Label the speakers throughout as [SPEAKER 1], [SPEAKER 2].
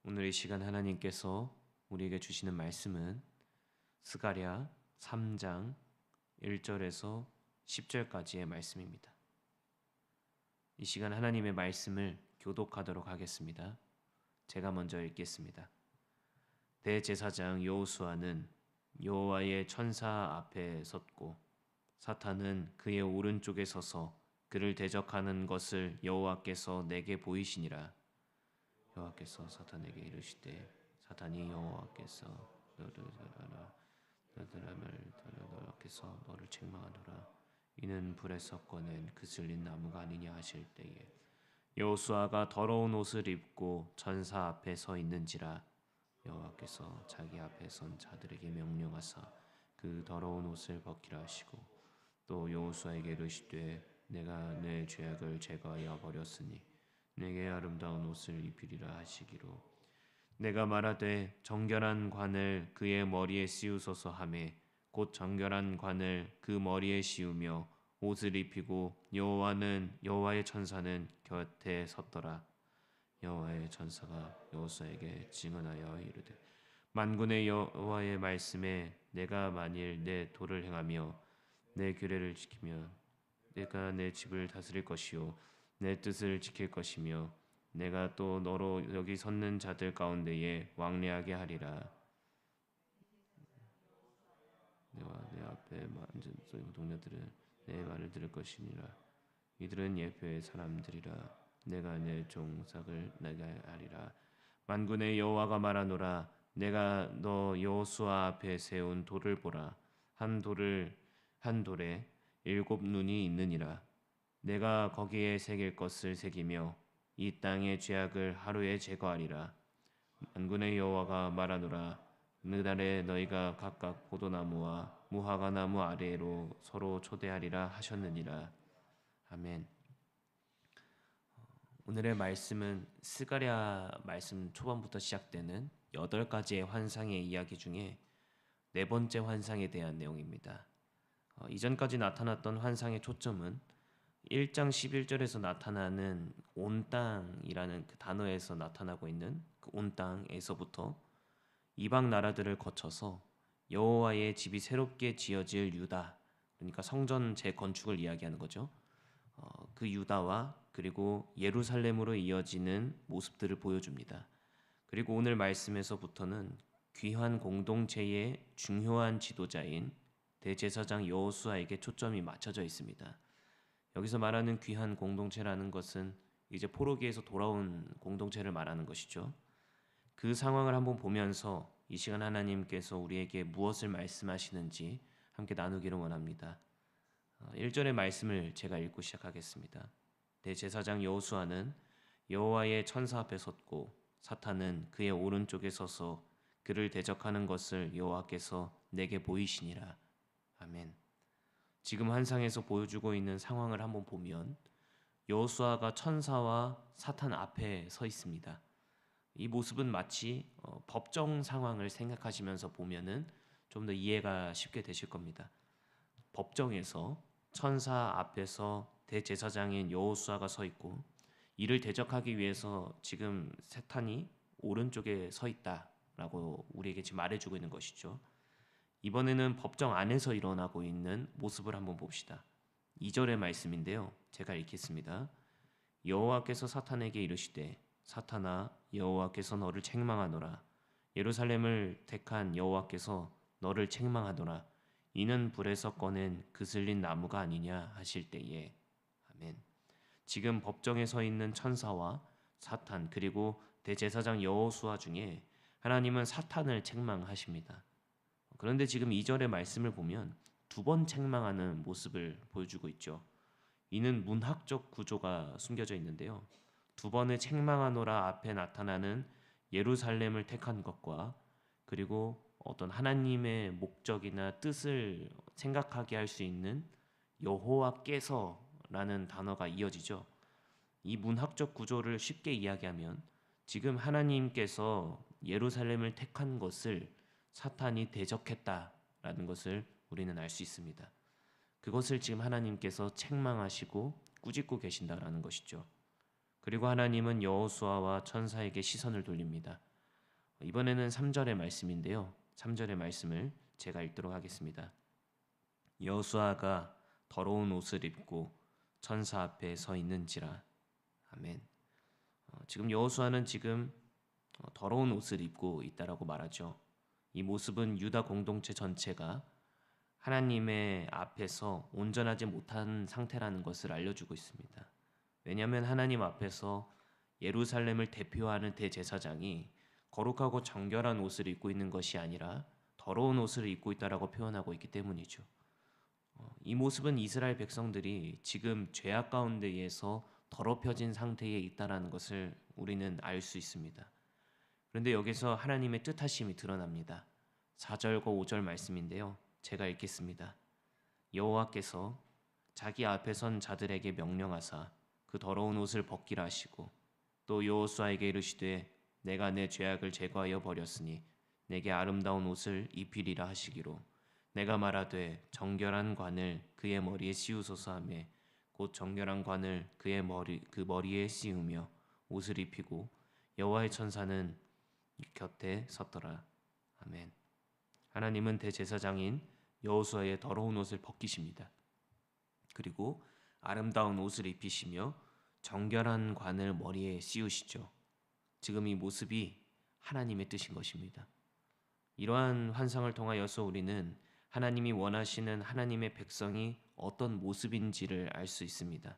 [SPEAKER 1] 오늘 이 시간 하나님께서 우리에게 주시는 말씀은 스가랴 3장 1절에서 10절까지의 말씀입니다. 이 시간 하나님의 말씀을 교독하도록 하겠습니다. 제가 먼저 읽겠습니다. 대제사장 여호수아는 여호와의 천사 앞에 섰고 사탄은 그의 오른쪽에 서서 그를 대적하는 것을 여호와께서 내게 보이시니라. 여호와께서 사탄에게 이르시되 사탄이 여호와께서 너를 들어라 너들함을 여호와께서 너를 책망하노라. 이는 불에서 꺼낸 그슬린 나무가 아니냐 하실 때에 여호수아가 더러운 옷을 입고 천사 앞에 서 있는지라. 여호와께서 자기 앞에 선 자들에게 명령하사 그 더러운 옷을 벗기라 하시고 또 여호수아에게 이르시되 내가 내 죄악을 제거하여 버렸으니 내게 아름다운 옷을 입히리라 하시기로 내가 말하되 정결한 관을 그의 머리에 씌우소서 하매 곧 정결한 관을 그 머리에 씌우며 옷을 입히고 여호와의 천사는 곁에 섰더라. 여호와의 천사가 여호수아에게 증언하여 이르되 만군의 여호와의 말씀에 내가 만일 내 도를 행하며 내 규례를 지키면 내가 내 집을 다스릴 것이요 내 뜻을 지킬 것이며 내가 또 너로 여기 섰는 자들 가운데에 왕래하게 하리라. 내와 내 앞에 앉은 동료들은 내 말을 들을 것이니라. 이들은 예표의 사람들이라. 내가 내 종삭을 내게 하리라. 만군의 여호와가 말하노라. 내가 너 여호수아 앞에 세운 돌을 보라. 한 돌에 7 눈이 있느니라. 내가 거기에 새길 것을 새기며 이 땅의 죄악을 하루에 제거하리라. 만군의 여호와가 말하노라. 그날에 너희가 각각 포도나무와 무화과나무 아래로 서로 초대하리라 하셨느니라. 아멘. 오늘의 말씀은 스가랴 말씀 초반부터 시작되는 8가지의 환상의 이야기 중에 4번째 환상에 대한 내용입니다. 이전까지 나타났던 환상의 초점은 1장 11절에서 나타나는 온 땅이라는 그 단어에서 나타나고 있는 그 온 땅에서부터 이방 나라들을 거쳐서 여호와의 집이 새롭게 지어질 유다, 그러니까 성전 재건축을 이야기하는 거죠. 그 유다와 그리고 예루살렘으로 이어지는 모습들을 보여줍니다. 그리고 오늘 말씀에서부터는 귀한 공동체의 중요한 지도자인 대제사장 여호수아에게 초점이 맞춰져 있습니다. 여기서 말하는 귀한 공동체라는 것은 이제 포로기에서 돌아온 공동체를 말하는 것이죠. 그 상황을 한번 보면서 이 시간 하나님께서 우리에게 무엇을 말씀하시는지 함께 나누기를 원합니다. 1절의 말씀을 제가 읽고 시작하겠습니다. 대제사장 여호수아는 여호와의 천사 앞에 섰고 사탄은 그의 오른쪽에 서서 그를 대적하는 것을 여호와께서 내게 보이시니라. 아멘. 지금 환상에서 보여주고 있는 상황을 한번 보면 여호수아가 천사와 사탄 앞에 서 있습니다. 이 모습은 마치 법정 상황을 생각하시면서 보면은 좀 더 이해가 쉽게 되실 겁니다. 법정에서 천사 앞에서 대제사장인 여호수아가 서 있고 이를 대적하기 위해서 지금 사탄이 오른쪽에 서 있다라고 우리에게 지금 말해주고 있는 것이죠. 이번에는 법정 안에서 일어나고 있는 모습을 한번 봅시다. 2절의 말씀인데요. 제가 읽겠습니다. 여호와께서 사탄에게 이르시되 사탄아 여호와께서 너를 책망하노라. 예루살렘을 택한 여호와께서 너를 책망하노라. 이는 불에서 꺼낸 그슬린 나무가 아니냐 하실 때에. 아멘. 지금 법정에 서 있는 천사와 사탄 그리고 대제사장 여호수아 중에 하나님은 사탄을 책망하십니다. 그런데 지금 2절의 말씀을 보면 2번 책망하는 모습을 보여주고 있죠. 이는 문학적 구조가 숨겨져 있는데요. 2번의 책망하노라 앞에 나타나는 예루살렘을 택한 것과 그리고 어떤 하나님의 목적이나 뜻을 생각하게 할 수 있는 여호와께서라는 단어가 이어지죠. 이 문학적 구조를 쉽게 이야기하면 지금 하나님께서 예루살렘을 택한 것을 사탄이 대적했다라는 것을 우리는 알 수 있습니다. 그것을 지금 하나님께서 책망하시고 꾸짖고 계신다라는 것이죠. 그리고 하나님은 여호수아와 천사에게 시선을 돌립니다. 이번에는 3절의 말씀인데요. 3절의 말씀을 제가 읽도록 하겠습니다. 여호수아가 더러운 옷을 입고 천사 앞에 서 있는지라. 아멘. 지금 여호수아는 지금 더러운 옷을 입고 있다라고 말하죠. 이 모습은 유다 공동체 전체가 하나님의 앞에서 온전하지 못한 상태라는 것을 알려주고 있습니다. 왜냐하면 하나님 앞에서 예루살렘을 대표하는 대제사장이 거룩하고 정결한 옷을 입고 있는 것이 아니라 더러운 옷을 입고 있다라고 표현하고 있기 때문이죠. 이 모습은 이스라엘 백성들이 지금 죄악 가운데에서 더럽혀진 상태에 있다라는 것을 우리는 알 수 있습니다. 그런데 여기서 하나님의 뜻하심이 드러납니다. 4절과 5절 말씀인데요. 제가 읽겠습니다. 여호와께서 자기 앞에 선 자들에게 명령하사 그 더러운 옷을 벗기라 하시고 또 여호수아에게 이르시되 내가 내 죄악을 제거하여 버렸으니 내게 아름다운 옷을 입히리라 하시기로 내가 말하되 정결한 관을 그의 머리에 씌우소서 하매 곧 정결한 관을 그의 머리에 씌우며 옷을 입히고 여호와의 천사는 곁에 섰더라. 아멘. 하나님은 대제사장인 여호수아의 더러운 옷을 벗기십니다. 그리고 아름다운 옷을 입히시며 정결한 관을 머리에 씌우시죠. 지금 이 모습이 하나님의 뜻인 것입니다. 이러한 환상을 통하여서 우리는 하나님이 원하시는 하나님의 백성이 어떤 모습인지를 알 수 있습니다.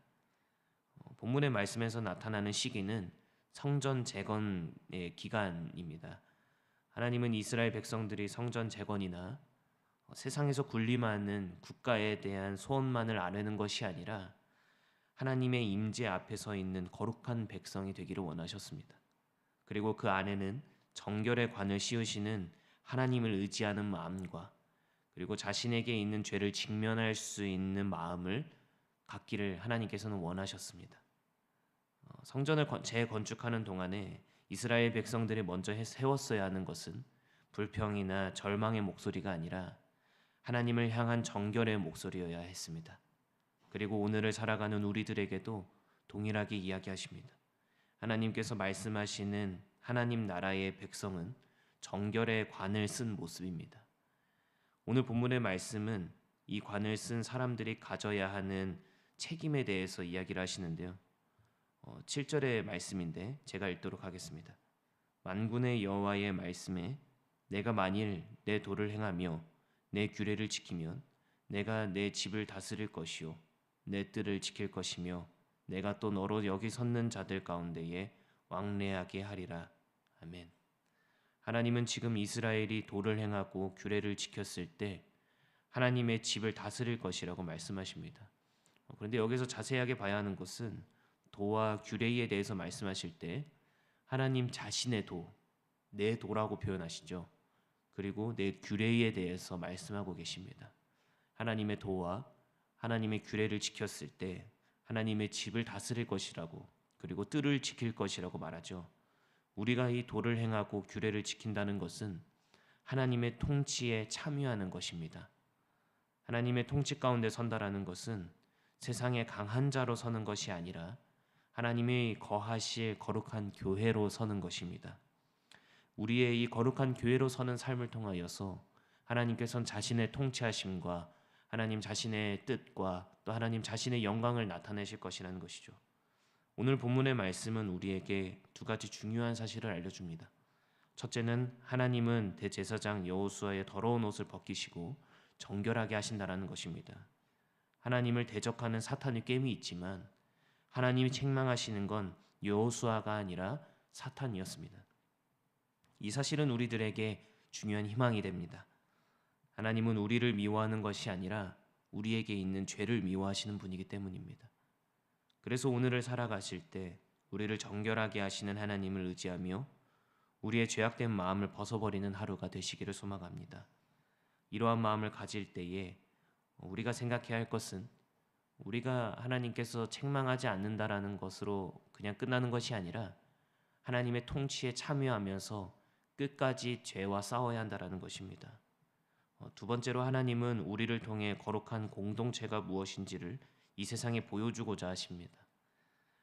[SPEAKER 1] 본문의 말씀에서 나타나는 시기는 성전 재건의 기간입니다. 하나님은 이스라엘 백성들이 성전 재건이나 세상에서 군림하는 국가에 대한 소원만을 아뢰는 것이 아니라 하나님의 임재 앞에 서 있는 거룩한 백성이 되기를 원하셨습니다. 그리고 그 안에는 정결의 관을 씌우시는 하나님을 의지하는 마음과 그리고 자신에게 있는 죄를 직면할 수 있는 마음을 갖기를 하나님께서는 원하셨습니다. 성전을 재건축하는 동안에 이스라엘 백성들이 먼저 세웠어야 하는 것은 불평이나 절망의 목소리가 아니라 하나님을 향한 정결의 목소리여야 했습니다. 그리고 오늘을 살아가는 우리들에게도 동일하게 이야기하십니다. 하나님께서 말씀하시는 하나님 나라의 백성은 정결의 관을 쓴 모습입니다. 오늘 본문의 말씀은 이 관을 쓴 사람들이 가져야 하는 책임에 대해서 이야기를 하시는데요. 7절의 말씀인데 제가 읽도록 하겠습니다. 만군의 여호와의 말씀에 내가 만일 내 도를 행하며 내 규례를 지키면 내가 내 집을 다스릴 것이요 내 뜰을 지킬 것이며 내가 또 너로 여기 섰는 자들 가운데에 왕래하게 하리라. 아멘. 하나님은 지금 이스라엘이 도를 행하고 규례를 지켰을 때 하나님의 집을 다스릴 것이라고 말씀하십니다. 그런데 여기서 자세하게 봐야 하는 것은 도와 규례에 대해서 말씀하실 때 하나님 자신의 도, 내 도라고 표현하시죠. 그리고 내 규례에 대해서 말씀하고 계십니다. 하나님의 도와 하나님의 규례를 지켰을 때 하나님의 집을 다스릴 것이라고 그리고 뜰을 지킬 것이라고 말하죠. 우리가 이 도를 행하고 규례를 지킨다는 것은 하나님의 통치에 참여하는 것입니다. 하나님의 통치 가운데 선다라는 것은 세상에 강한 자로 서는 것이 아니라 하나님의 거하실 거룩한 교회로 서는 것입니다. 우리의 이 거룩한 교회로 서는 삶을 통하여서 하나님께서는 자신의 통치하심과 하나님 자신의 뜻과 또 하나님 자신의 영광을 나타내실 것이라는 것이죠. 오늘 본문의 말씀은 우리에게 두 가지 중요한 사실을 알려줍니다. 첫째는 하나님은 대제사장 여호수아의 더러운 옷을 벗기시고 정결하게 하신다라는 것입니다. 하나님을 대적하는 사탄의 깸이 있지만 하나님이 책망하시는 건 여호수아가 아니라 사탄이었습니다. 이 사실은 우리들에게 중요한 희망이 됩니다. 하나님은 우리를 미워하는 것이 아니라 우리에게 있는 죄를 미워하시는 분이기 때문입니다. 그래서 오늘을 살아가실 때 우리를 정결하게 하시는 하나님을 의지하며 우리의 죄악된 마음을 벗어버리는 하루가 되시기를 소망합니다. 이러한 마음을 가질 때에 우리가 생각해야 할 것은 우리가 하나님께서 책망하지 않는다라는 것으로 그냥 끝나는 것이 아니라 하나님의 통치에 참여하면서 끝까지 죄와 싸워야 한다라는 것입니다. 두 번째로 하나님은 우리를 통해 거룩한 공동체가 무엇인지를 이 세상에 보여주고자 하십니다.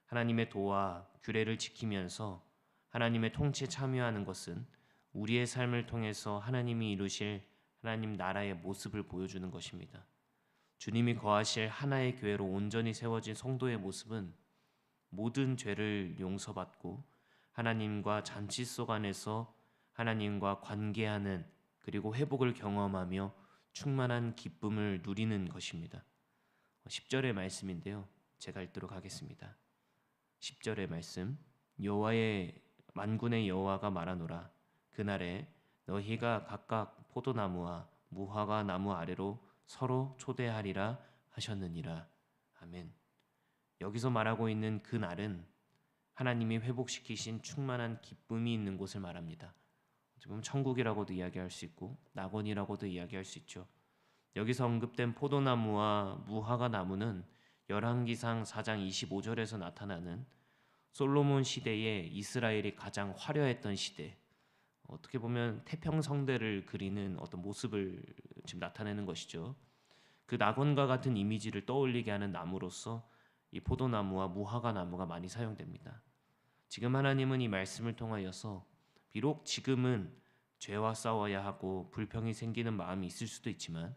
[SPEAKER 1] 하나님의 도와 규례를 지키면서 하나님의 통치에 참여하는 것은 우리의 삶을 통해서 하나님이 이루실 하나님 나라의 모습을 보여주는 것입니다. 주님이 거하실 하나의 교회로 온전히 세워진 성도의 모습은 모든 죄를 용서받고 하나님과 잔치 속 안에서 하나님과 관계하는 그리고 회복을 경험하며 충만한 기쁨을 누리는 것입니다. 10절의 말씀인데요. 제가 읽도록 하겠습니다. 10절의 말씀. 여호와의 만군의 여호와가 말하노라. 그날에 너희가 각각 포도나무와 무화과 나무 아래로 서로 초대하리라 하셨느니라. 아멘. 여기서 말하고 있는 그 날은 하나님이 회복시키신 충만한 기쁨이 있는 곳을 말합니다. 지금 천국이라고도 이야기할 수 있고 낙원이라고도 이야기할 수 있죠. 여기서 언급된 포도나무와 무화과 나무는 열왕기상 4장 25절에서 나타나는 솔로몬 시대에 이스라엘이 가장 화려했던 시대, 어떻게 보면 태평성대를 그리는 어떤 모습을 지금 나타내는 것이죠. 그 낙원과 같은 이미지를 떠올리게 하는 나무로서 이 포도나무와 무화과 나무가 많이 사용됩니다. 지금 하나님은 이 말씀을 통하여서 비록 지금은 죄와 싸워야 하고 불평이 생기는 마음이 있을 수도 있지만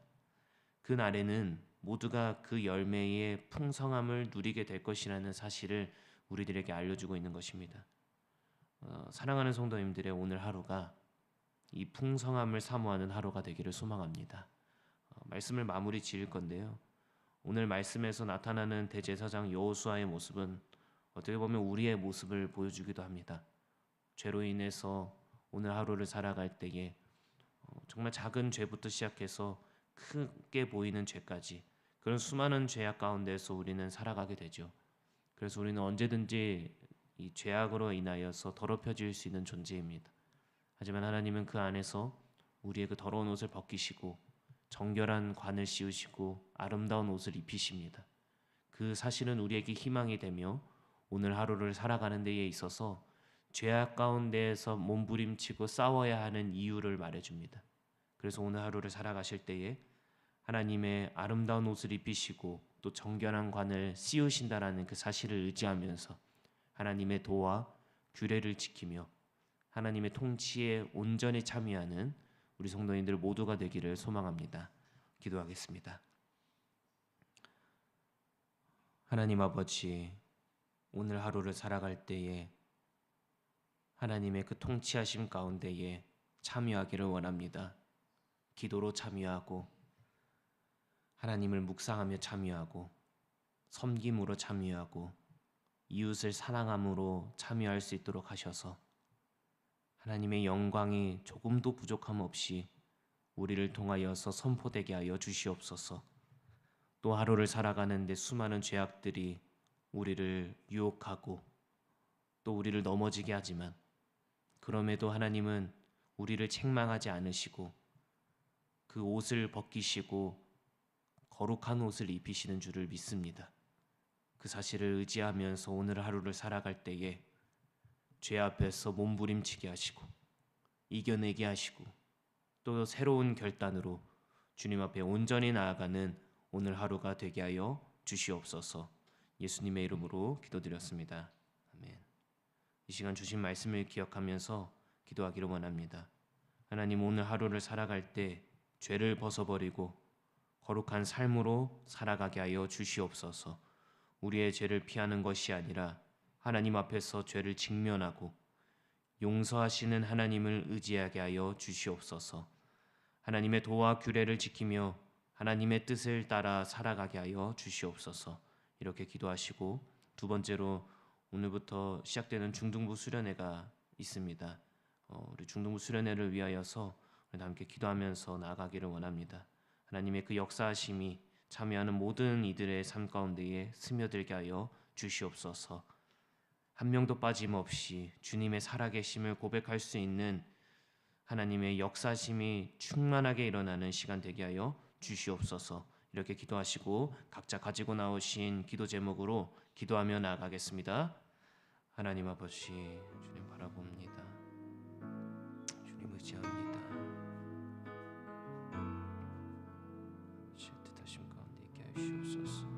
[SPEAKER 1] 그 날에는 모두가 그 열매의 풍성함을 누리게 될 것이라는 사실을 우리들에게 알려주고 있는 것입니다. 사랑하는 성도님들의 오늘 하루가 이 풍성함을 사모하는 하루가 되기를 소망합니다. 말씀을 마무리 지을 건데요. 오늘 말씀에서 나타나는 대제사장 여호수아의 모습은 어떻게 보면 우리의 모습을 보여주기도 합니다. 죄로 인해서 오늘 하루를 살아갈 때에 정말 작은 죄부터 시작해서 크게 보이는 죄까지 그런 수많은 죄악 가운데서 우리는 살아가게 되죠. 그래서 우리는 언제든지 이 죄악으로 인하여서 더럽혀질 수 있는 존재입니다. 하지만 하나님은 그 안에서 우리의 그 더러운 옷을 벗기시고 정결한 관을 씌우시고 아름다운 옷을 입히십니다. 그 사실은 우리에게 희망이 되며 오늘 하루를 살아가는 데에 있어서 죄악 가운데에서 몸부림치고 싸워야 하는 이유를 말해줍니다. 그래서 오늘 하루를 살아가실 때에 하나님의 아름다운 옷을 입히시고 또 정결한 관을 씌우신다라는 그 사실을 의지하면서 하나님의 도와 규례를 지키며 하나님의 통치에 온전히 참여하는 우리 성도님들 모두가 되기를 소망합니다. 기도하겠습니다. 하나님 아버지, 오늘 하루를 살아갈 때에 하나님의 그 통치하심 가운데에 참여하기를 원합니다. 기도로 참여하고 하나님을 묵상하며 참여하고 섬김으로 참여하고 이웃을 사랑함으로 참여할 수 있도록 하셔서 하나님의 영광이 조금도 부족함 없이 우리를 통하여서 선포되게 하여 주시옵소서. 또 하루를 살아가는데 수많은 죄악들이 우리를 유혹하고 또 우리를 넘어지게 하지만 그럼에도 하나님은 우리를 책망하지 않으시고 그 옷을 벗기시고 거룩한 옷을 입히시는 줄을 믿습니다. 그 사실을 의지하면서 오늘 하루를 살아갈 때에 죄 앞에서 몸부림치게 하시고 이겨내게 하시고 또 새로운 결단으로 주님 앞에 온전히 나아가는 오늘 하루가 되게 하여 주시옵소서. 예수님의 이름으로 기도드렸습니다. 아멘. 이 시간 주신 말씀을 기억하면서 기도하기를 원합니다. 하나님, 오늘 하루를 살아갈 때 죄를 벗어버리고 거룩한 삶으로 살아가게 하여 주시옵소서. 우리의 죄를 피하는 것이 아니라 하나님 앞에서 죄를 직면하고 용서하시는 하나님을 의지하게 하여 주시옵소서. 하나님의 도와 규례를 지키며 하나님의 뜻을 따라 살아가게 하여 주시옵소서. 이렇게 기도하시고 두 번째로 오늘부터 시작되는 중등부 수련회가 있습니다. 우리 중등부 수련회를 위하여서 함께 기도하면서 나아가기를 원합니다. 하나님의 그 역사하심이 참여하는 모든 이들의 삶 가운데에 스며들게 하여 주시옵소서. 한 명도 빠짐없이 주님의 살아계심을 고백할 수 있는 하나님의 역사심이 충만하게 일어나는 시간 되게 하여 주시옵소서. 이렇게 기도하시고 각자 가지고 나오신 기도 제목으로 기도하며 나아가겠습니다. 하나님 아버지, 주님 바라봅니다. 주님 의지합니다. 뜻하심 가운데 있게 하시옵소서.